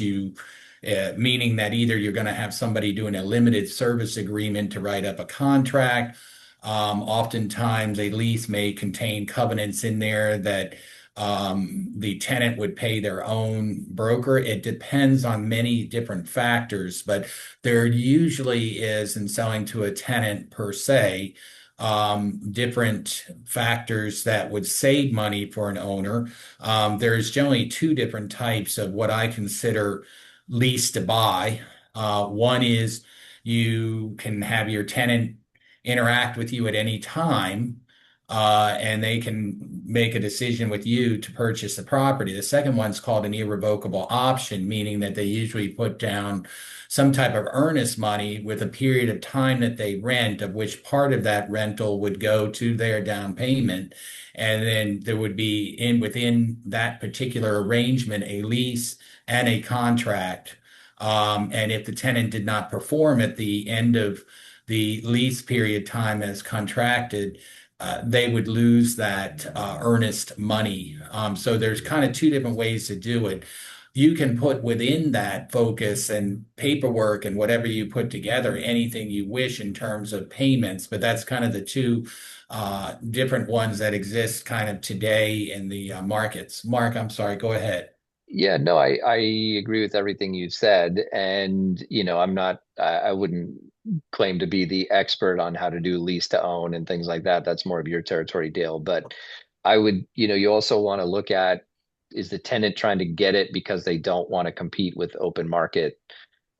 meaning that either you're going to have somebody doing a limited service agreement to write up a contract. Oftentimes, a lease may contain covenants in there that the tenant would pay their own broker. It depends on many different factors, but there usually is in selling to a tenant per se different factors that would save money for an owner. There's generally two different types of what I consider lease to buy. One is you can have your tenant interact with you at any time, and they can make a decision with you to purchase the property. The second one's called an irrevocable option, meaning that they usually put down some type of earnest money with a period of time that they rent, of which part of that rental would go to their down payment. And then there would be within that particular arrangement, a lease and a contract. And if the tenant did not perform at the end of the lease period time as contracted, they would lose that earnest money. So there's kind of two different ways to do it. You can put within that focus and paperwork and whatever you put together, anything you wish in terms of payments, but that's kind of the two different ones that exist kind of today in the markets. Mark, I'm sorry, go ahead. Yeah, no, I agree with everything you said. And, I wouldn't claim to be the expert on how to do lease to own and things like that. That's more of your territory, Dale. But I would, you also want to look at, is the tenant trying to get it because they don't want to compete with open market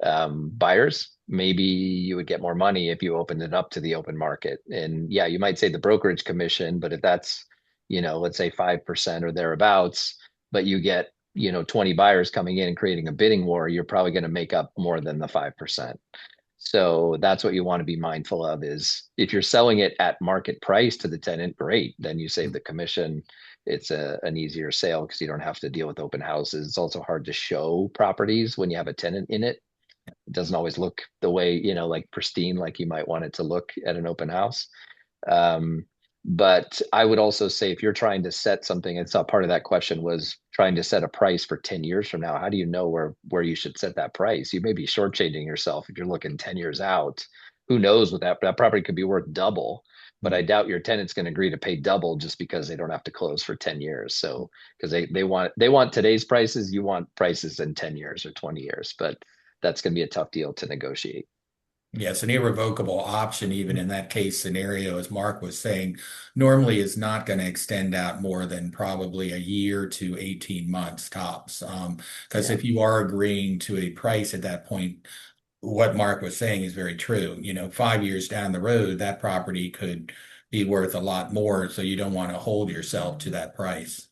buyers? Maybe you would get more money if you opened it up to the open market. And yeah, you might say the brokerage commission, but if that's, let's say 5% or thereabouts, but you get 20 buyers coming in and creating a bidding war, you're probably going to make up more than the 5%. So that's what you want to be mindful of, is if you're selling it at market price to the tenant, great. Then you save the commission. It's an easier sale because you don't have to deal with open houses. It's also hard to show properties when you have a tenant in it. It doesn't always look the way, like pristine, like you might want it to look at an open house. But I would also say if you're trying to set something, it's not part of that question was trying to set a price for 10 years from now. How do you know where you should set that price? You may be shortchanging yourself if you're looking 10 years out. Who knows what that property could be worth double, but I doubt your tenant's going to agree to pay double just because they don't have to close for 10 years. So because they want today's prices, you want prices in 10 years or 20 years, but that's going to be a tough deal to negotiate. Yes, an irrevocable option, even in that case scenario, as Mark was saying, normally is not going to extend out more than probably a year to 18 months tops. Because Yeah. if you are agreeing to a price at that point, what Mark was saying is very true. 5 years down the road, that property could be worth a lot more. So you don't want to hold yourself to that price.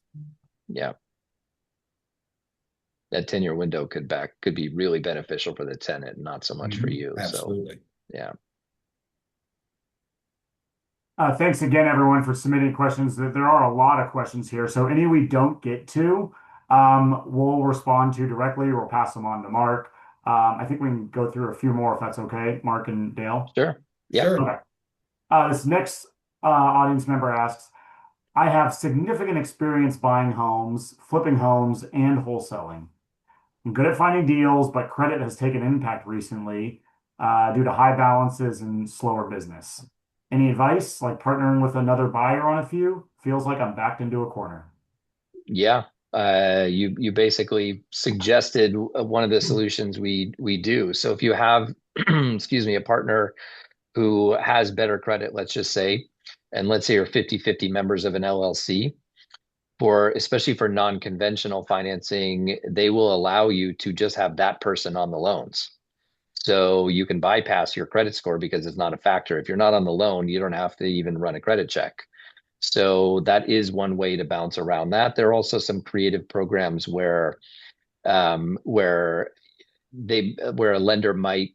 Yeah. That 10-year window could be really beneficial for the tenant, not so much for Mhm. you. So Absolutely. yeah. Thanks again, everyone, for submitting questions. There are a lot of questions here. So any we don't get to, we'll respond to directly or we'll pass them on to Mark. I think we can go through a few more if that's okay, Mark and Dale. Sure. Yeah. Sure. Okay. This next audience member asks, I have significant experience buying homes, flipping homes, and wholesaling. I'm good at finding deals, but credit has taken impact recently due to high balances and slower business. Any advice, like partnering with another buyer on a few? Feels like I'm backed into a corner. Yeah. You basically suggested one of the solutions we do. So if you have, excuse me, a partner who has better credit, let's just say, and let's say you're 50-50 members of an LLC, for especially for non-conventional financing, they will allow you to just have that person on the loans. So you can bypass your credit score because it's not a factor. If you're not on the loan, you don't have to even run a credit check. So that is one way to bounce around that. There are also some creative programs where where a lender might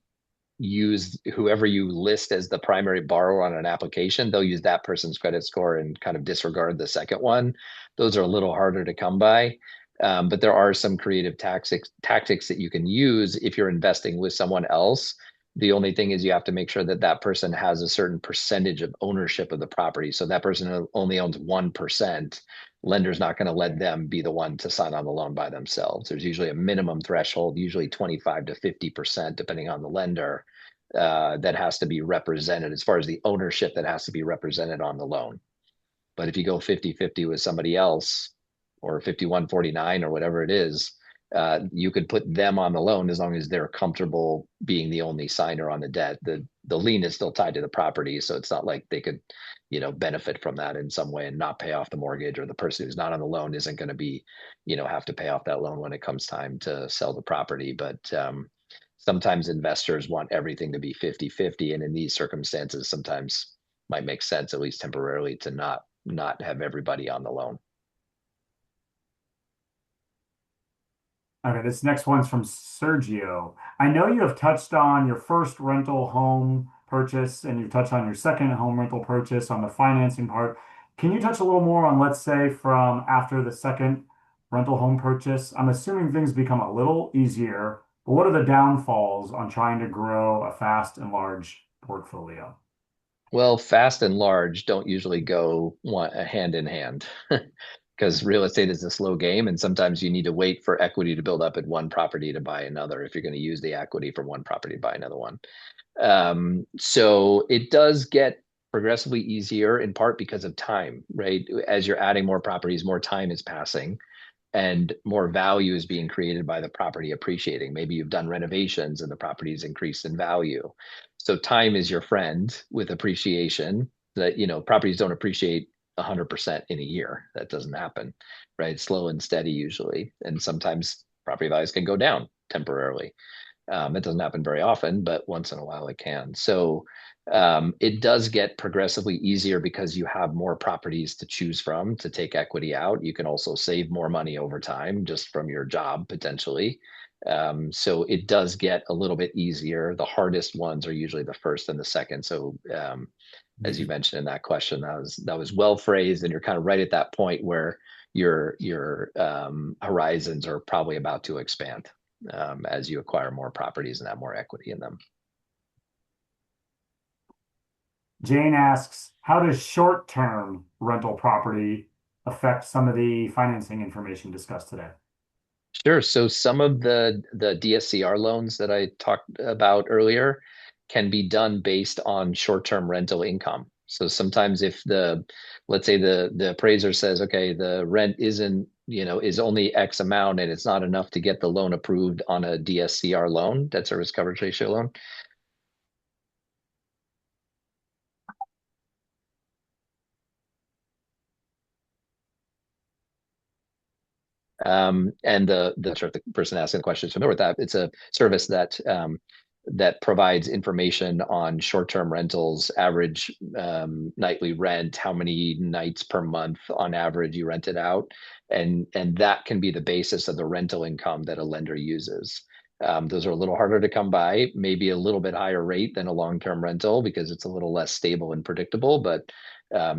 use whoever you list as the primary borrower on an application. They'll use that person's credit score and kind of disregard the second one. Those are a little harder to come by. But there are some creative tactics that you can use if you're investing with someone else. The only thing is you have to make sure that that person has a certain percentage of ownership of the property. So that person only owns 1%. Lender's not going to let them be the one to sign on the loan by themselves. There's usually a minimum threshold, usually 25 to 50%, depending on the lender, that has to be represented as far as the ownership that has to be represented on the loan. But if you go 50-50 with somebody else or 51-49 or whatever it is, you could put them on the loan as long as they're comfortable being the only signer on the debt. The lien is still tied to the property, so it's not like they could, benefit from that in some way and not pay off the mortgage, or the person who's not on the loan isn't going to be, have to pay off that loan when it comes time to sell the property. But sometimes investors want everything to be 50-50, and in these circumstances, sometimes might make sense, at least temporarily, to not have everybody on the loan. Okay, this next one's from Sergio. I know you have touched on your first rental home purchase and you've touched on your second home rental purchase on the financing part. Can you touch a little more on, let's say, from after the second rental home purchase? I'm assuming things become a little easier, but what are the downfalls on trying to grow a fast and large portfolio? Well, fast and large don't usually go hand in hand because real estate is a slow game, and sometimes you need to wait for equity to build up at one property to buy another if you're going to use the equity from one property to buy another one. So it does get progressively easier in part because of time, right? As you're adding more properties, more time is passing and more value is being created by the property appreciating. Maybe you've done renovations and the property's increased in value. So time is your friend with appreciation. That, properties don't appreciate 100% in a year. That doesn't happen, right? Slow and steady usually. And sometimes property values can go down temporarily. It doesn't happen very often, but once in a while it can. So it does get progressively easier because you have more properties to choose from to take equity out. You can also save more money over time just from your job potentially. So it does get a little bit easier. The hardest ones are usually the first and the second. So as you mentioned in that question, that was well phrased, and you're kind of right at that point where your horizons are probably about to expand as you acquire more properties and have more equity in them. Jane asks, how does short-term rental property affect some of the financing information discussed today? Sure. So some of the DSCR loans that I talked about earlier can be done based on short-term rental income. So sometimes if let's say the appraiser says, okay, the rent isn't, is only X amount and it's not enough to get the loan approved on a DSCR loan, debt service coverage ratio loan. And the person asking the question is familiar with that. It's a service that provides information on short-term rentals, average nightly rent, how many nights per month on average you rent it out, and that can be the basis of the rental income that a lender uses. Those are a little harder to come by, maybe a little bit higher rate than a long-term rental because it's a little less stable and predictable, but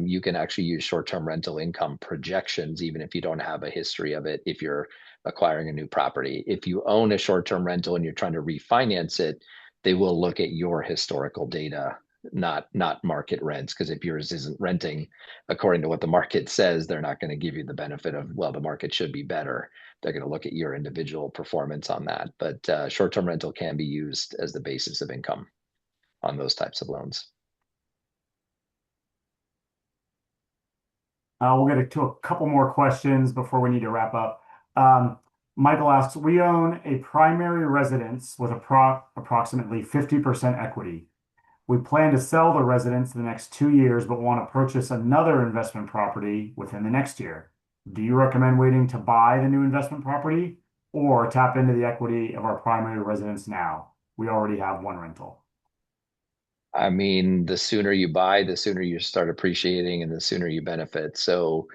you can actually use short-term rental income projections, even if you don't have a history of it, if you're acquiring a new property. If you own a short-term rental and you're trying to refinance it, they will look at your historical data, not market rents, because if yours isn't renting according to what the market says, they're not going to give you the benefit of, well, the market should be better. They're going to look at your individual performance on that. But short-term rental can be used as the basis of income on those types of loans. We'll get to a couple more questions before we need to wrap up. Um, Michael asks, we own a primary residence with approximately 50% equity. We plan to sell the residence in the next 2 years, but want to purchase another investment property within the next year. Do you recommend waiting to buy the new investment property or tap into the equity of our primary residence now? We already have one rental. I mean, the sooner you buy, the sooner you start appreciating and the sooner you benefit. So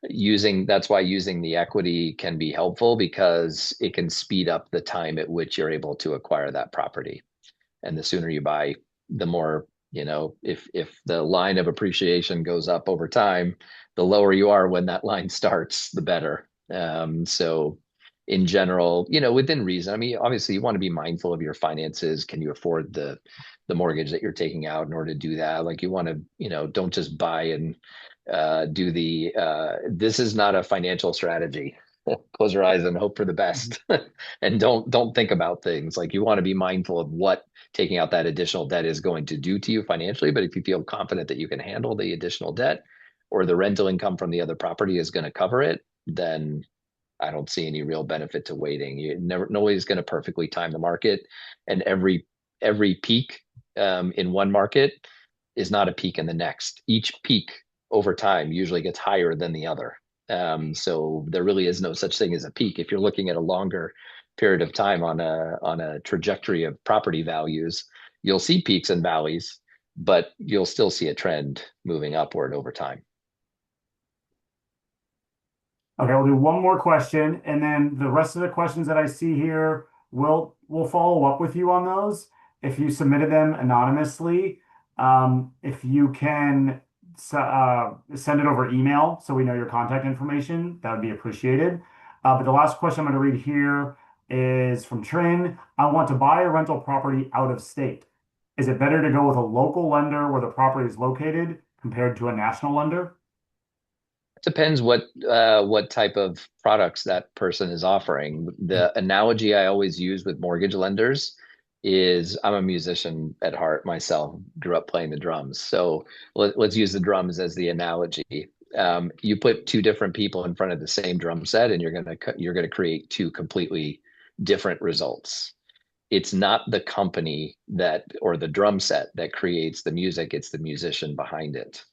that's why using the equity can be helpful because it can speed up the time at which you're able to acquire that property. And the sooner you buy, the more, if the line of appreciation goes up over time, the lower you are when that line starts, the better. So in general, within reason, I mean, obviously you want to be mindful of your finances. Can you afford the mortgage that you're taking out in order to do that? Like you want to, don't just buy and this is not a financial strategy. Close your eyes and hope for the best and don't think about things. Like you want to be mindful of what taking out that additional debt is going to do to you financially. But if you feel confident that you can handle the additional debt or the rental income from the other property is going to cover it, then I don't see any real benefit to waiting. You never nobody's going to perfectly time the market, and every peak in one market is not a peak in the next. Each peak over time usually gets higher than the other. So there really is no such thing as a peak. If you're looking at a longer period of time on a trajectory of property values, you'll see peaks and valleys, but you'll still see a trend moving upward over time. Okay, we'll do one more question, and then the rest of the questions that I see here, we'll follow up with you on those. If you submitted them anonymously, if you can send it over email so we know your contact information, that would be appreciated. But the last question I'm going to read here is from Trin. I want to buy a rental property out of state. Is it better to go with a local lender where the property is located compared to a national lender? Depends what type of products that person is offering. The analogy I always use with mortgage lenders is I'm a musician at heart myself, grew up playing the drums. So let's use the drums as the analogy. You put two different people in front of the same drum set, and you're gonna create two completely different results. It's not the company that or the drum set that creates the music, it's the musician behind it.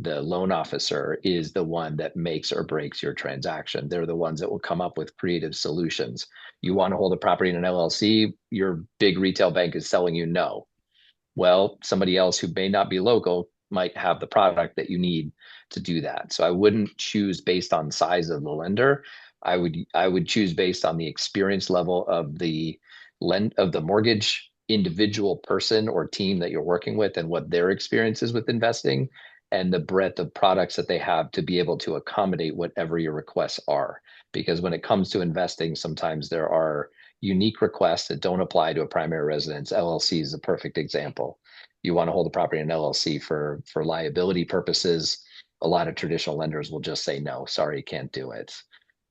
The loan officer is the one that makes or breaks your transaction. They're the ones that will come up with creative solutions. You want to hold a property in an LLC, your big retail bank is telling you no. Well, somebody else who may not be local might have the product that you need to do that. So I wouldn't choose based on size of the lender. I would choose based on the experience level of the mortgage individual person or team that you're working with and what their experience is with investing and the breadth of products that they have to be able to accommodate whatever your requests are. Because when it comes to investing, sometimes there are unique requests that don't apply to a primary residence. LLC is a perfect example. You want to hold the property in LLC for liability purposes. A lot of traditional lenders will just say, no, sorry, you can't do it.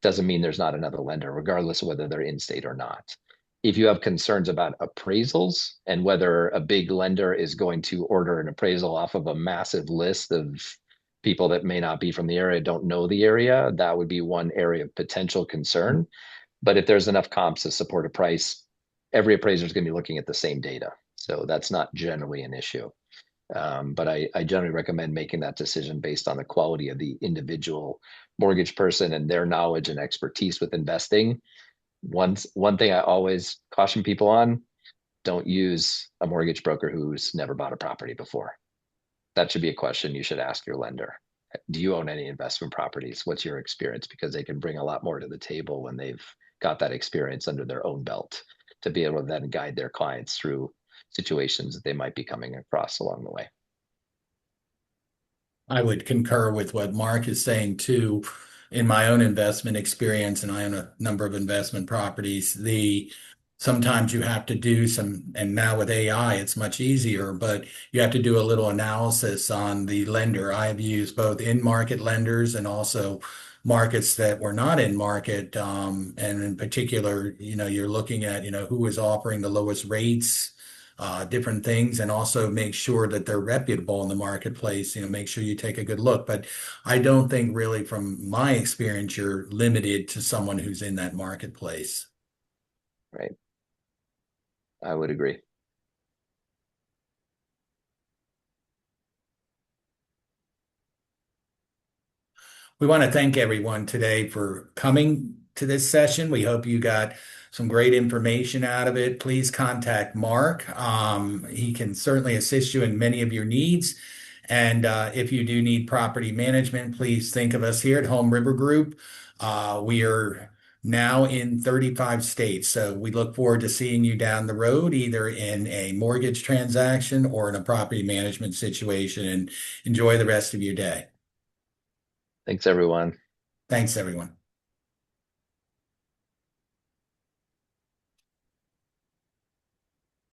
Doesn't mean there's not another lender, regardless of whether they're in state or not. If you have concerns about appraisals and whether a big lender is going to order an appraisal off of a massive list of people that may not be from the area, don't know the area, that would be one area of potential concern. But if there's enough comps to support a price, every appraiser is going to be looking at the same data. So that's not generally an issue. But I generally recommend making that decision based on the quality of the individual mortgage person and their knowledge and expertise with investing. One thing I always caution people on, don't use a mortgage broker who's never bought a property before. That should be a question you should ask your lender. Do you own any investment properties? What's your experience? Because they can bring a lot more to the table when they've got that experience under their own belt to be able to then guide their clients through situations that they might be coming across along the way. I would concur with what Mark is saying too. In my own investment experience, and I own a number of investment properties, the sometimes you have to do some, and now with AI, it's much easier, but you have to do a little analysis on the lender. I've used both in-market lenders and also markets that were not in market. And in particular, you're looking at, who is offering the lowest rates, different things, and also make sure that they're reputable in the marketplace. Make sure you take a good look. But I don't think really from my experience, you're limited to someone who's in that marketplace. Right. I would agree. We want to thank everyone today for coming to this session. We hope you got some great information out of it. Please contact Mark. He can certainly assist you in many of your needs. And if you do need property management, please think of us here at HomeRiver Group. We are now in 35 states. So we look forward to seeing you down the road, either in a mortgage transaction or in a property management situation. And enjoy the rest of your day. Thanks, everyone. Thanks, everyone.